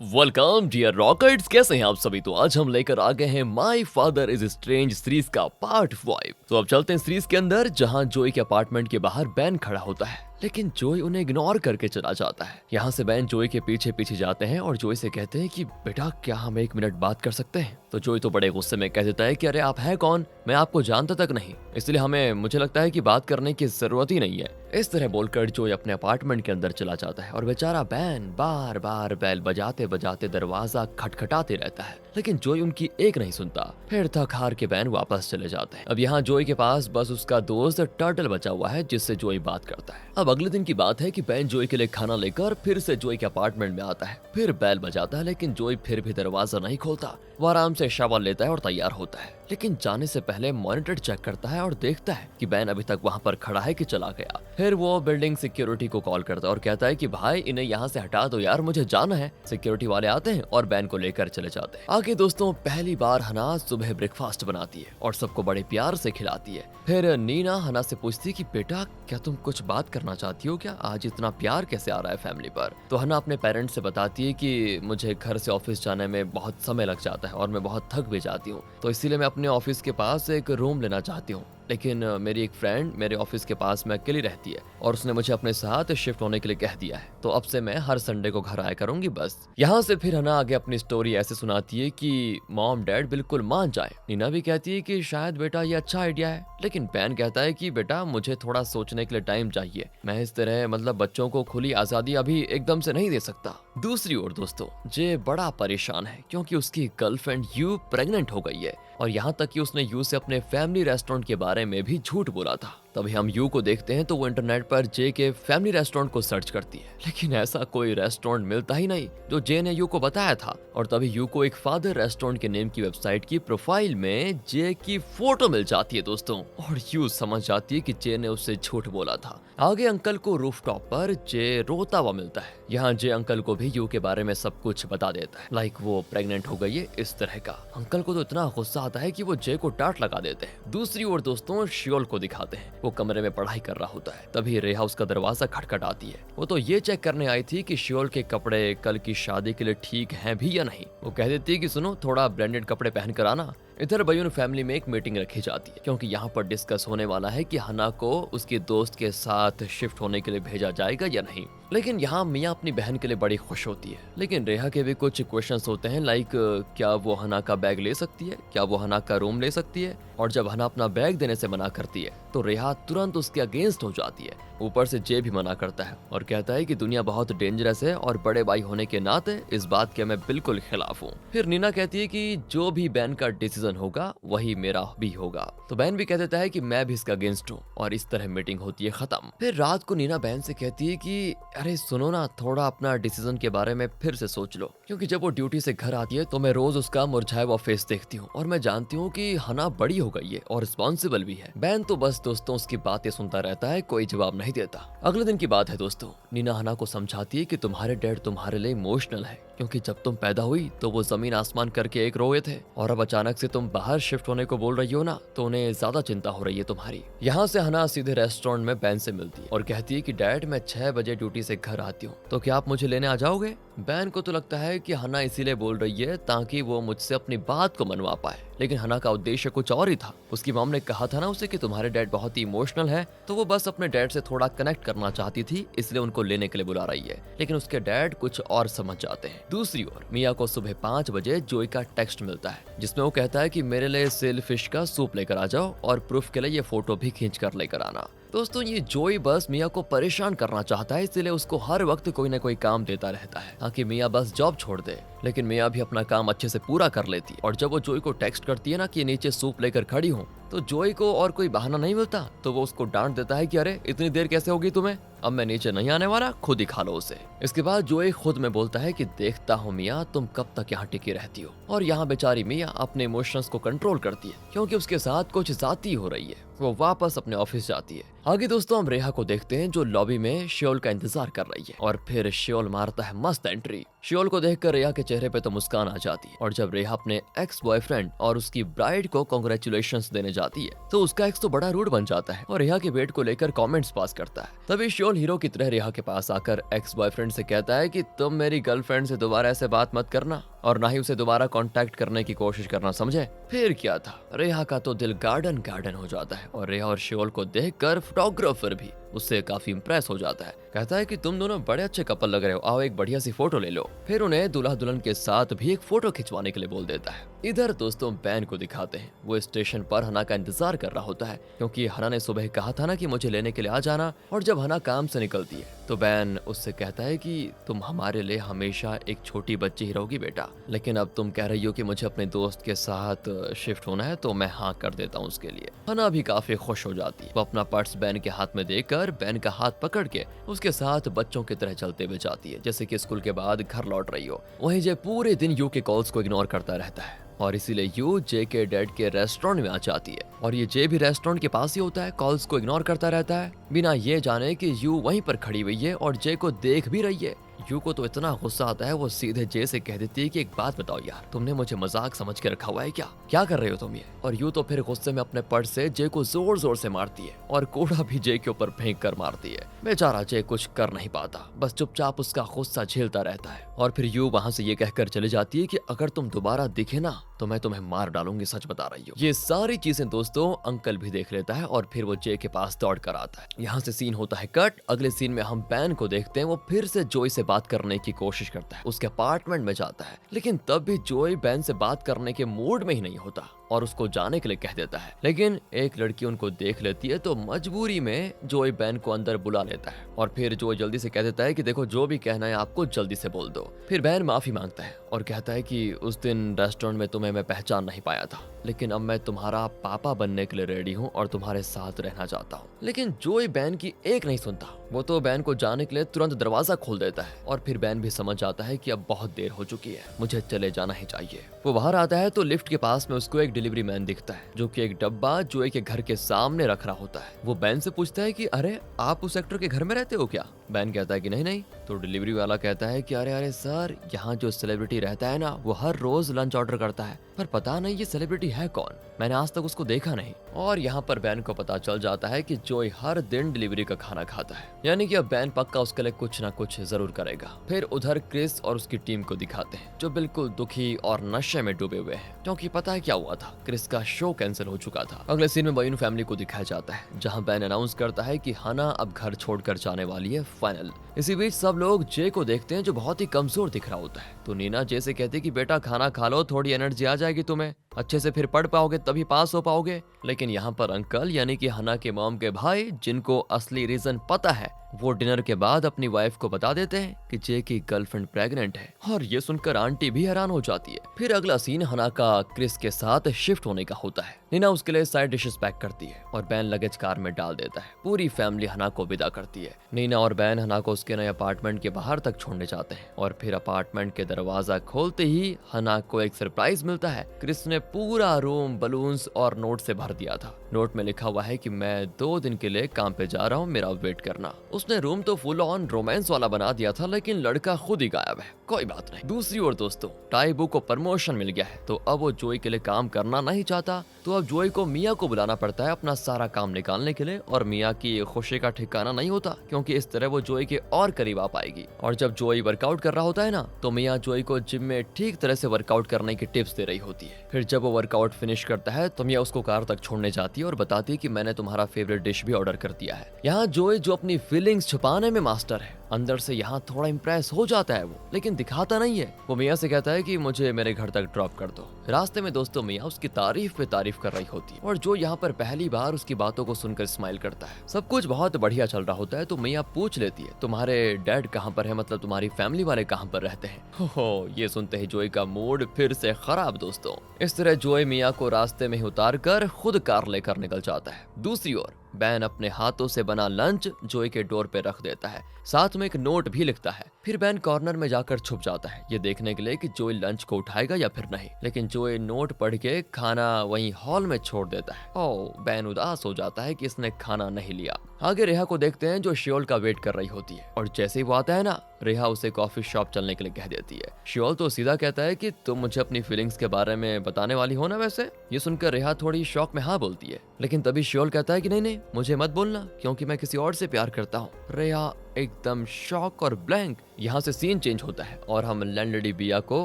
Welcome dear rockets, कैसे हैं आप सभी। तो आज हम लेकर आ गए हैं my father is strange series का पार्ट 5। तो अब चलते हैं सीरीज के अंदर, जहां जोई के अपार्टमेंट के बाहर बैन खड़ा होता है, लेकिन जोई उन्हें इग्नोर करके चला जाता है। यहाँ से बैन जोई के पीछे पीछे जाते हैं और जोई से कहते हैं कि बेटा क्या हम 1 मिनट बात कर सकते हैं। तो जोई तो बड़े गुस्से में कह देता है कि अरे आप हैं कौन, मैं आपको जानता तक नहीं, इसलिए मुझे लगता है कि बात करने की जरूरत ही नहीं है। इस तरह बोलकर जोई अपने अपार्टमेंट के अंदर चला जाता है और बेचारा बैन बार बार बेल बजाते बजाते दरवाजा खटखटाते रहता है, लेकिन जोई उनकी एक नहीं सुनता। फिर थक हार के बैन वापस चले जाते हैं। अब यहाँ जोई के पास बस उसका दोस्त टर्टल बचा हुआ है, जिससे जोई बात करता है। अब अगले दिन की बात है कि बैन जोई के लिए खाना लेकर फिर से जोई के अपार्टमेंट में आता है। फिर बेल बजाता है, लेकिन जोई फिर भी दरवाजा नहीं खोलता। वो आराम से शावर लेता है और तैयार होता है, लेकिन जाने से पहले मॉनिटर चेक करता है और देखता है कि बैन अभी तक वहाँ पर खड़ा है कि चला गया। फिर वो बिल्डिंग सिक्योरिटी को कॉल करता है और कहता है कि भाई इन्हें यहाँ से हटा दो यार, मुझे जाना है। सिक्योरिटी वाले आते हैं और बैन को लेकर चले जाते हैं। आगे दोस्तों, पहली बार हना सुबह ब्रेकफास्ट बनाती है और सबको बड़े प्यार से खिलाती है। फिर नीना हना से पूछती है कि बेटा क्या तुम कुछ बात करना चाहती हो क्या, आज इतना प्यार कैसे आ रहा है फैमिली पर। तो हना अपने पेरेंट्स से बताती है कि मुझे घर से ऑफिस जाने में बहुत समय लग जाता है और मैं बहुत थक भी जाती हूँ, तो इसीलिए मैं अपने ऑफिस के पास एक रूम लेना चाहती हूँ। लेकिन मेरी एक फ्रेंड मेरे ऑफिस के पास में अकेली रहती है और उसने मुझे अपने साथ शिफ्ट होने के लिए कह दिया है, तो अब से मैं हर संडे को घर आया करूंगी बस। यहाँ से फिर हना आगे अपनी स्टोरी ऐसे सुनाती है कि मॉम डैड बिल्कुल मान जाए। नीना भी कहती है कि शायद बेटा ये अच्छा आइडिया है, लेकिन बैन कहता है कि बेटा मुझे थोड़ा सोचने के लिए टाइम चाहिए, मैं इस तरह बच्चों को खुली आजादी अभी एकदम से नहीं दे सकता। दूसरी ओर दोस्तों, जे बड़ा परेशान है क्योंकि उसकी गर्लफ्रेंड यू प्रेग्नेंट हो गई है और यहाँ तक कि उसने यू से अपने फैमिली रेस्टोरेंट के बारे में भी झूठ बोला था। तभी हम यू को देखते हैं तो वो इंटरनेट पर जे के फैमिली रेस्टोरेंट को सर्च करती है, लेकिन ऐसा कोई रेस्टोरेंट मिलता ही नहीं जो जे ने यू को बताया था। और तभी यू को एक फादर रेस्टोरेंट के नेम की वेबसाइट की प्रोफाइल में जे की फोटो मिल जाती है दोस्तों, और यू समझ जाती है कि जे ने उससे झूठ बोला था। आगे अंकल को रूफटॉप पर जे रोता हुआ मिलता है। यहाँ जे अंकल को भी यू के बारे में सब कुछ बता देता है, लाइक वो प्रेग्नेंट हो गई है इस तरह का। अंकल को तो इतना गुस्सा आता है कि वो जे को डांट लगा देते हैं। दूसरी ओर दोस्तों, शियोल को दिखाते हैं, वो कमरे में पढ़ाई कर रहा होता है। तभी रेहा उसका दरवाजा खटखटाती है। वो तो ये चेक करने आई थी कि शियोल के कपड़े कल की शादी के लिए ठीक हैं भी या नहीं। वो कह देती है कि सुनो थोड़ा ब्रांडेड कपड़े पहन कर आना। इधर बयून फैमिली में एक मीटिंग रखी जाती है क्योंकि यहाँ पर डिस्कस होने वाला है कि हना को उसके दोस्त के साथ शिफ्ट होने के लिए भेजा जाएगा या नहीं। लेकिन यहाँ मिया अपनी बहन के लिए बड़ी खुश होती है, लेकिन रेहा के भी कुछ क्वेश्चंस होते हैं, लाइक क्या वो हना का बैग ले सकती है, क्या वो हना का रूम ले सकती है। और जब हना अपना बैग देने से मना करती है तो रेहा तुरंत उसके अगेंस्ट हो जाती है। ऊपर से जे भी मना करता है और कहता है कि दुनिया बहुत डेंजरस है और बड़े भाई होने के नाते इस बात के मैं बिल्कुल खिलाफ हूँ। फिर नीना कहती है कि जो भी बैन का डिसीजन होगा वही मेरा भी होगा। तो बैन भी कह देता है कि मैं भी इसका अगेंस्ट हूँ और इस तरह मीटिंग होती है खत्म। फिर रात को नीना बैन से कहती है कि अरे सुनो ना, थोड़ा अपना डिसीजन के बारे में फिर से सोच लो, क्योंकि जब वो ड्यूटी से घर आती है तो मैं रोज उसका मुरझाया हुआ फेस देखती हूँ और मैं जानती हूँ कि हना बड़ी हो गई है और रिस्पॉन्सिबल भी है। बैन तो बस दोस्तों उसकी बातें सुनता रहता है, कोई जवाब नहीं देता। अगले दिन की बात है दोस्तों, नीना हना को समझाती है कि तुम्हारे डैड तुम्हारे लिए इमोशनल है, क्योंकि जब तुम पैदा हुई तो वो जमीन आसमान करके एक रोए थे और अब अचानक से तुम बाहर शिफ्ट होने को बोल रही हो ना, तो उन्हें ज्यादा चिंता हो रही है तुम्हारी। यहाँ से हना सीधे रेस्टोरेंट में बैन से मिलती है और कहती है कि डैड मैं 6 बजे ड्यूटी से घर आती हूँ, तो क्या आप मुझे लेने आ जाओगे। बैन को तो लगता है कि हना इसीलिए बोल रही है ताकि वो मुझसे अपनी बात को मनवा पाए, लेकिन हना का उद्देश्य कुछ और ही था। उसकी मॉम ने कहा था ना उसे कि तुम्हारे डैड बहुत ही इमोशनल है, तो वो बस अपने डैड से थोड़ा कनेक्ट करना चाहती थी, इसलिए उनको लेने के लिए बुला रही है। लेकिन उसके डैड कुछ और समझ जाते हैं। दूसरी ओर मिया को सुबह 5 बजे जोई का टेक्स्ट मिलता है, जिसमें वो कहता है कि मेरे लिए सेल फिश का सूप लेकर आ जाओ और प्रूफ के लिए ये फोटो भी खींच कर लेकर आना। दोस्तों ये जोई बस मिया को परेशान करना चाहता है, इसलिए उसको हर वक्त कोई ना कोई काम देता रहता है ताकि मिया बस जॉब छोड़ दे। लेकिन मिया भी अपना काम अच्छे से पूरा कर लेती है और जब वो जोई को टेक्स्ट करती है ना कि नीचे सूप लेकर खड़ी हूँ, तो जोई को और कोई बहाना नहीं मिलता, तो वो उसको डांट देता है कि अरे इतनी देर कैसे होगी तुम्हें, अब मैं नीचे नहीं आने वाला, खुद ही खा लो उसे। इसके बाद जोई खुद में बोलता है कि देखता हूँ मिया तुम कब तक यहाँ टिकी रहती हो। और यहाँ बेचारी मिया अपने इमोशंस को कंट्रोल करती है क्योंकि उसके साथ कुछ जाती हो रही है। वो वापस अपने ऑफिस जाती है। आगे दोस्तों हम रेहा को देखते हैं जो लॉबी में शियोल का इंतजार कर रही है और फिर शियोल मारता है मस्त एंट्री शियोल को देखकर रेहा के चेहरे पे तो मुस्कान आ जाती है और जब रेहा अपने एक्स बॉयफ्रेंड और उसकी ब्राइड को कॉन्ग्रेचुलेशंस देने जाती है तो उसका एक्स तो बड़ा रूड बन जाता है और रेहा के वेट को लेकर कमेंट्स पास करता है। तभी शियोल हीरो की तरह रेहा के पास आकर एक्स बॉयफ्रेंड से कहता है कि तुम मेरी गर्लफ्रेंड से दोबारा ऐसे बात मत करना और ना ही उसे दोबारा कांटेक्ट करने की कोशिश करना, समझे। फिर क्या था, रेहा का तो दिल गार्डन गार्डन हो जाता है और रेहा और शियोल को देखकर फोटोग्राफर भी उससे काफी इंप्रेस हो जाता है। कहता है कि तुम दोनों बड़े अच्छे कपल लग रहे हो, आओ एक बढ़िया सी फोटो ले लो। फिर उन्हें दूल्हा दुल्हन के साथ भी एक फोटो खिंचवाने के लिए बोल देता है। इधर दोस्तों बैन को दिखाते हैं, वो स्टेशन पर हना का इंतजार कर रहा होता है क्योंकि हना ने सुबह कहा था ना कि मुझे लेने के लिए आ जाना। और जब हना काम से निकलती है तो बैन उससे कहता है कि तुम हमारे लिए हमेशा एक छोटी बच्ची ही रहोगी बेटा, लेकिन अब तुम कह रही हो कि मुझे अपने दोस्त के साथ शिफ्ट होना है तो मैं हाँ कर देता हूँ उसके लिए। हना भी काफी खुश हो जाती है। वो अपना पर्स बैन के हाथ में देकर बैन का हाथ पकड़ के उसके साथ बच्चों की तरह चलते हुए जाती है जैसे कि स्कूल के बाद घर लौट रही हो। वहीं जे पूरे दिन यू के कॉल्स को इग्नोर करता रहता है और इसीलिए यू जे के डैड के रेस्टोरेंट में आ जाती है और ये जे भी रेस्टोरेंट के पास ही होता है, कॉल्स को इग्नोर करता रहता है बिना ये जाने कि यू वहीं पर खड़ी हुई है और जे को देख भी रही है। यू को तो इतना गुस्सा आता है, वो सीधे जे से कह देती है कि एक बात बताओ यार, तुमने मुझे मजाक समझ के रखा हुआ है क्या कर रहे हो तुम ये। और यू तो फिर गुस्से में अपने पर्स से जे को जोर जोर से मारती है और कूड़ा भी जे के ऊपर फेंक कर मारती है। बेचारा जे कुछ कर नहीं पाता, बस चुपचाप उसका गुस्सा झेलता रहता है। और फिर यू वहाँ से ये कहकर चली जाती है कि अगर तुम दोबारा दिखे ना तो मैं तुम्हें मार डालूंगी, सच बता रही हूँ। ये सारी चीजें दोस्तों अंकल भी देख लेता है और फिर वो जे के पास दौड़ कर आता है। यहाँ से सीन होता है कट। अगले सीन में हम बैन को देखते हैं, वो फिर से जोई से बात करने की कोशिश करता है, उसके अपार्टमेंट में जाता है, लेकिन तब भी जोई बैन से बात करने के मूड में ही नहीं होता और उसको जाने के लिए कह देता है। लेकिन एक लड़की उनको देख लेती है तो मजबूरी में जोई बैन को अंदर बुला लेता है और फिर जोई जल्दी से कह देता है कि देखो जो भी कहना है आपको जल्दी से बोल दो। फिर बैन माफी मांगता है और कहता है कि उस दिन रेस्टोरेंट में तुम्हें मैं पहचान नहीं पाया था, लेकिन अब मैं तुम्हारा पापा बनने के लिए रेडी हूँ और तुम्हारे साथ रहना चाहता हूँ। लेकिन जोई बैन की एक नहीं सुनता, वो तो बैन को जाने के लिए तुरंत दरवाजा खोल देता है और फिर बैन भी समझ जाता है कि अब बहुत देर हो चुकी है, मुझे चले जाना ही चाहिए। वो बाहर आता है तो लिफ्ट के पास में उसको एक डिलीवरी मैन दिखता है जो कि एक डब्बा जोई के घर के सामने रख रहा होता है। वो बैन से पूछता है कि अरे आप उस एक्टर के घर में रहते हो क्या। बैन कहता है कि नहीं। तो डिलीवरी वाला कहता है कि अरे सर, यहाँ जो सेलिब्रिटी रहता है ना वो हर रोज लंच ऑर्डर करता है, पर पता नहीं ये सेलिब्रिटी है कौन, मैंने आज तक उसको देखा नहीं। और यहाँ पर बैन को पता चल जाता है कि जोई हर दिन डिलीवरी का खाना खाता है, यानी कि अब बैन पक्का उसके लिए कुछ ना कुछ जरूर करेगा। फिर उधर क्रिस और उसकी टीम को दिखाते हैं जो बिल्कुल दुखी और नशे में डूबे हुए हैं क्योंकि पता है क्या हुआ था, क्रिस का शो कैंसिल हो चुका था। अगले सीन में बयून फैमिली को दिखाया जाता है जहाँ बैन अनाउंस करता है कि हना अब घर छोड़कर जाने वाली है फाइनल। इसी बीच सब लोग जे को देखते हैं जो बहुत ही कमजोर दिख रहा होता है। तो नीना जे से कहती है कि बेटा खाना खा लो, थोड़ी एनर्जी आ जाएगी तुम्हें, अच्छे से फिर पढ़ पाओगे तभी पास हो पाओगे। लेकिन यहाँ पर अंकल यानी कि हना के मॉम के भाई, जिनको असली रीजन पता है, वो डिनर के बाद अपनी वाइफ को बता देते हैं कि जे की गर्लफ्रेंड प्रेग्नेंट है और ये सुनकर आंटी भी हैरान हो जाती है। फिर अगला सीन हना का क्रिस के साथ शिफ्ट होने का होता है। नीना उसके लिए साइड डिशेस पैक करती है और बैन लगेज कार में डाल देता है। पूरी फैमिली हना को विदा करती है। नीना और बैन हना को उसके नए अपार्टमेंट के बाहर तक छोड़ने जाते हैं और फिर अपार्टमेंट के दरवाजा खोलते ही हना को एक सरप्राइज मिलता है। क्रिस ने पूरा रूम बलून्स और नोट से भर दिया था। नोट में लिखा हुआ है कि मैं 2 दिन के लिए काम पे जा रहा हूँ, मेरा वेट करना। उसने रूम तो फुल ऑन रोमांस वाला बना दिया था, लेकिन लड़का खुद ही गायब है। कोई बात नहीं। दूसरी ओर दोस्तों, टाइबू को प्रमोशन मिल गया है तो अब वो जोई के लिए काम करना नहीं चाहता। तो अब जोई को मिया को बुलाना पड़ता है अपना सारा काम निकालने के लिए और मिया की खुशी का ठिकाना नहीं होता क्योंकि इस तरह वो जोई के और करीब आ पाएगी। और जब जोई वर्कआउट कर रहा होता है ना तो मिया जोई को जिम में ठीक तरह से वर्कआउट करने की टिप्स दे रही होती है। फिर जब वो वर्कआउट फिनिश करता है तो मिया उसको कार तक छोड़ने जाती है और बताती है कि मैंने तुम्हारा फेवरेट डिश भी ऑर्डर कर दिया है। यहाँ जोई जो अपनी फीलिंग्स छुपाने में मास्टर है, अंदर से यहाँ थोड़ा इम्प्रेस हो जाता है वो, लेकिन दिखाता नहीं है। वो मिया से कहता है कि मुझे मेरे घर तक ड्रॉप कर दो। रास्ते में दोस्तों मिया उसकी तारीफ पे तारीफ कर रही होती है और जो यहाँ पर पहली बार उसकी बातों को सुनकर स्माइल करता है। सब कुछ बहुत बढ़िया चल रहा होता है तो मिया पूछ लेती है तुम्हारे डैड कहाँ पर है, मतलब तुम्हारी फैमिली वाले कहाँ पर रहते हैं। हो ये सुनते ही जोई का मूड फिर से खराब दोस्तों। इस तरह जोई मिया को रास्ते में ही उतार कर खुद कार लेकर निकल जाता है। दूसरी ओर बैन अपने हाथों से बना लंच जोई के डोर पे रख देता है, साथ में एक नोट भी लिखता है फिर बैन कॉर्नर में जाकर छुप जाता है ये देखने के लिए कि जोई लंच को उठाएगा या फिर नहीं, लेकिन जोई नोट पढ़ के खाना वहीं हॉल में छोड़ देता है। ओह, बैन उदास हो जाता है कि इसने खाना नहीं लिया। आगे रेहा को देखते हैं जो शियोल का वेट कर रही होती है, और जैसे ही वो आता है ना, रेहा उसे कॉफी शॉप चलने के लिए कह देती है। शियोल तो सीधा कहता है कि तुम मुझे अपनी फीलिंग्स के बारे में बताने वाली हो ना वैसे। ये सुनकर रेहा थोड़ी शॉक में हाँ बोलती है, लेकिन तभी शियोल कहता है कि नहीं नहीं, मुझे मत बोलना क्योंकि मैं किसी और से प्यार करता हूँ। रेहा एकदम शॉक और ब्लैंक। यहाँ से सीन चेंज होता है और हम लैंडलेडी बिया को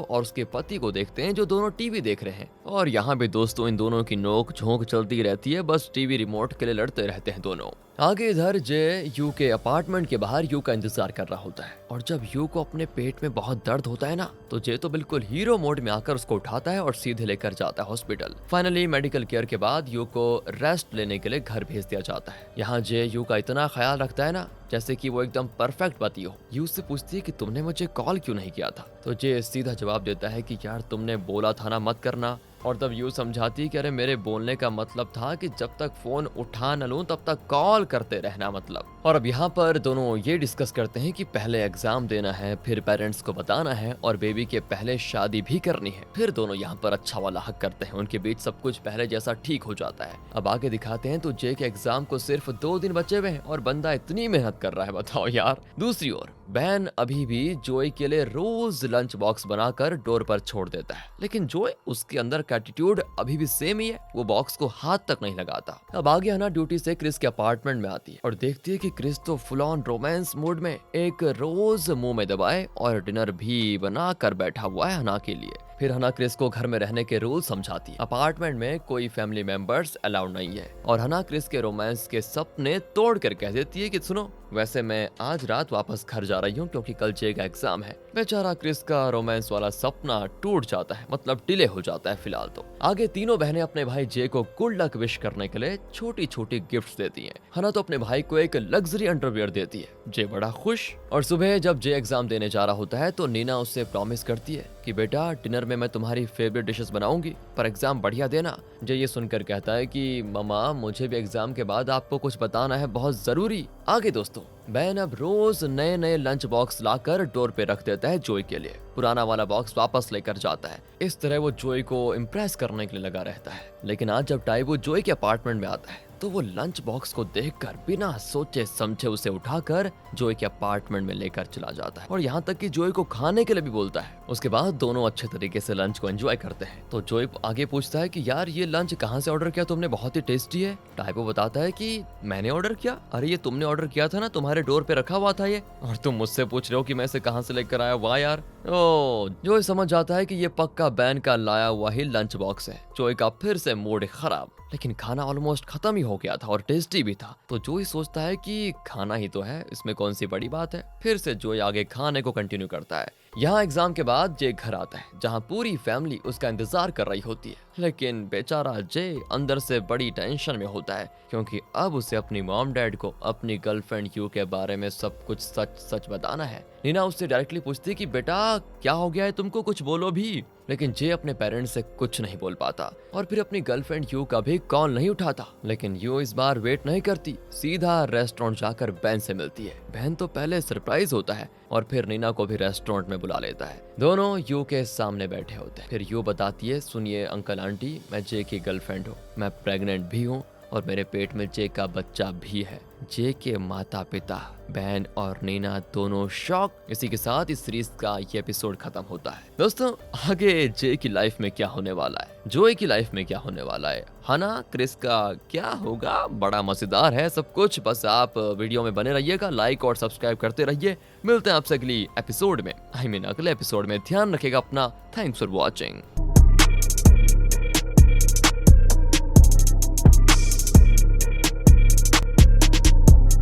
और उसके पति को देखते हैं जो दोनों टीवी देख रहे हैं। और यहाँ भी दोस्तों इन दोनों की नोक झोंक चलती रहती है, बस टीवी रिमोट के लिए लड़ते रहते हैं दोनों। आगे इधर जे यू के अपार्टमेंट के बाहर यू का इंतजार कर रहा होता है, और जब यू को अपने पेट में बहुत दर्द होता है ना, तो जे तो बिल्कुल हीरो मोड में आकर उसको उठाता है और सीधे लेकर जाता है हॉस्पिटल। फाइनली मेडिकल केयर के बाद यू को रेस्ट लेने के लिए घर भेज दिया जाता है। यहाँ जे यू का इतना ख्याल रखता है ना जैसे कि वो एकदम परफेक्ट पति हो। यू उससे पूछती है कि तुमने मुझे कॉल क्यों नहीं किया था, तो जे सीधा जवाब देता है कि यार तुमने बोला था ना मत करना। और तब यू समझाती है कि अरे मेरे बोलने का मतलब था कि जब तक फोन उठा न लूं तब तक कॉल करते रहना मतलब। और अब यहाँ पर दोनों ये डिस्कस करते हैं कि पहले एग्जाम देना है, फिर पेरेंट्स को बताना है और बेबी के पहले शादी भी करनी है। फिर दोनों यहाँ पर अच्छा वाला हक करते हैं, उनके बीच सब कुछ पहले जैसा ठीक हो जाता है। अब आगे दिखाते हैं तो जे के एग्जाम को सिर्फ 2 दिन बचे हुए हैं और बंदा इतनी मेहनत कर रहा है, बताओ यार। दूसरी ओर बैन अभी भी जोई के लिए रोज लंच बॉक्स बनाकर डोर पर छोड़ देता है, लेकिन जोई उसके अंदर का एटीट्यूड अभी भी सेम ही है, वो बॉक्स को हाथ तक नहीं लगाता। अब आगे हना ड्यूटी से क्रिस के अपार्टमेंट में आती है और देखती है कि क्रिस तो फुल ऑन रोमांस मूड में एक रोज मुंह में दबाए और डिनर भी बना कर बैठा हुआ है हना के लिए। फिर हना क्रिस को घर में रहने के रूल समझाती है। अपार्टमेंट में कोई फैमिली मेंबर्स अलाउड नहीं है और हना क्रिस के रोमांस के सपने तोड़ कर कह देती है कि सुनो, वैसे मैं आज रात वापस घर जा रही हूँ क्योंकि कल जे का एग्जाम है। बेचारा क्रिस का रोमांस वाला सपना टूट जाता है, मतलब डिले हो जाता है फिलहाल तो। आगे तीनों बहनें अपने भाई जे को गुड लक विश करने के लिए छोटी छोटी गिफ्ट देती है। हना तो अपने भाई को एक लग्जरी अंडरवियर देती है, जे बड़ा खुश। और सुबह जब जे एग्जाम देने जा रहा होता है तो नीना उससे प्रॉमिस करती है कि बेटा डिनर में मैं तुम्हारी फेवरेट डिशेस बनाऊंगी, पर एग्जाम बढ़िया देना। जे ये सुनकर कहता है कि मम्मा मुझे भी एग्जाम के बाद आपको कुछ बताना है, बहुत जरूरी। आगे दोस्तों बैन अब रोज नए नए लंच बॉक्स लाकर डोर पे रख देता है जोई के लिए। पुराना वाला बॉक्स वापस लेकर जाता है। इस तरह वो जोई को इम्प्रेस करने के लिए लगा रहता है। लेकिन आज जब टाइबू जोई के अपार्टमेंट में आता है तो वो लंच बॉक्स को देखकर बिना सोचे समझे उसे उठाकर जोई के अपार्टमेंट में लेकर चला जाता है और यहाँ तक कि जोई को खाने के लिए भी बोलता है। उसके बाद दोनों अच्छे तरीके से लंच को एंजॉय करते हैं। तो जोई आगे पूछता है कि यार ये लंच कहाँ से ऑर्डर किया तुमने, बहुत ही टेस्टी है। टाइबो बताता है कि मैंने ऑर्डर किया, अरे ये तुमने ऑर्डर किया था ना, तुम्हारे डोर पे रखा हुआ था ये, और तुम मुझसे पूछ रहे हो कि मैं इसे कहाँ से लेकर आया। वाह यार। ओ, जोई समझ जाता है कि ये पक्का बैन का लाया हुआ ही लंच बॉक्स है। जोई का फिर से मूड खराब, लेकिन खाना ऑलमोस्ट खत्म ही हो गया था और टेस्टी भी था। तो जोई सोचता है कि खाना ही तो है, इसमें कौन सी बड़ी बात है। फिर से जोई आगे खाने को कंटिन्यू करता है। यहाँ एग्जाम के बाद जे घर आता है जहाँ पूरी फैमिली उसका इंतजार कर रही होती है, लेकिन बेचारा जे अंदर से बड़ी टेंशन में होता है क्योंकि अब उसे अपनी मॉम डैड को अपनी गर्लफ्रेंड यू के बारे में सब कुछ सच सच बताना है। नीना उससे डायरेक्टली पूछती है कि बेटा क्या हो गया है तुमको, कुछ बोलो भी। लेकिन जे अपने पेरेंट्स से कुछ नहीं बोल पाता और फिर अपनी गर्लफ्रेंड यू का भी कॉल नहीं उठाता। लेकिन यू इस बार वेट नहीं करती, सीधा रेस्टोरेंट जाकर बहन से मिलती है। बहन तो पहले सरप्राइज होता है और फिर नीना को भी रेस्टोरेंट में बुला लेता है। दोनों यू के सामने बैठे होते हैं। फिर यू बताती है, सुनिए अंकल आंटी, मैं जे की गर्लफ्रेंड हूँ, मैं प्रेग्नेंट भी हूँ और मेरे पेट में जे का बच्चा भी है। जे के माता पिता बहन और नीना दोनों शॉक। इसी के साथ इस सीरीज का ये एपिसोड खत्म होता है। दोस्तों आगे जे की लाइफ में क्या होने वाला है, जोई की लाइफ में क्या होने वाला है, हना क्रिस का क्या होगा, बड़ा मजेदार है सब कुछ। बस आप वीडियो में बने रहिएगा, लाइक और सब्सक्राइब करते रहिए। मिलते हैं आपसे अगली एपिसोड में, अगले एपिसोड में। ध्यान रखिएगा अपना। Thanks for watching.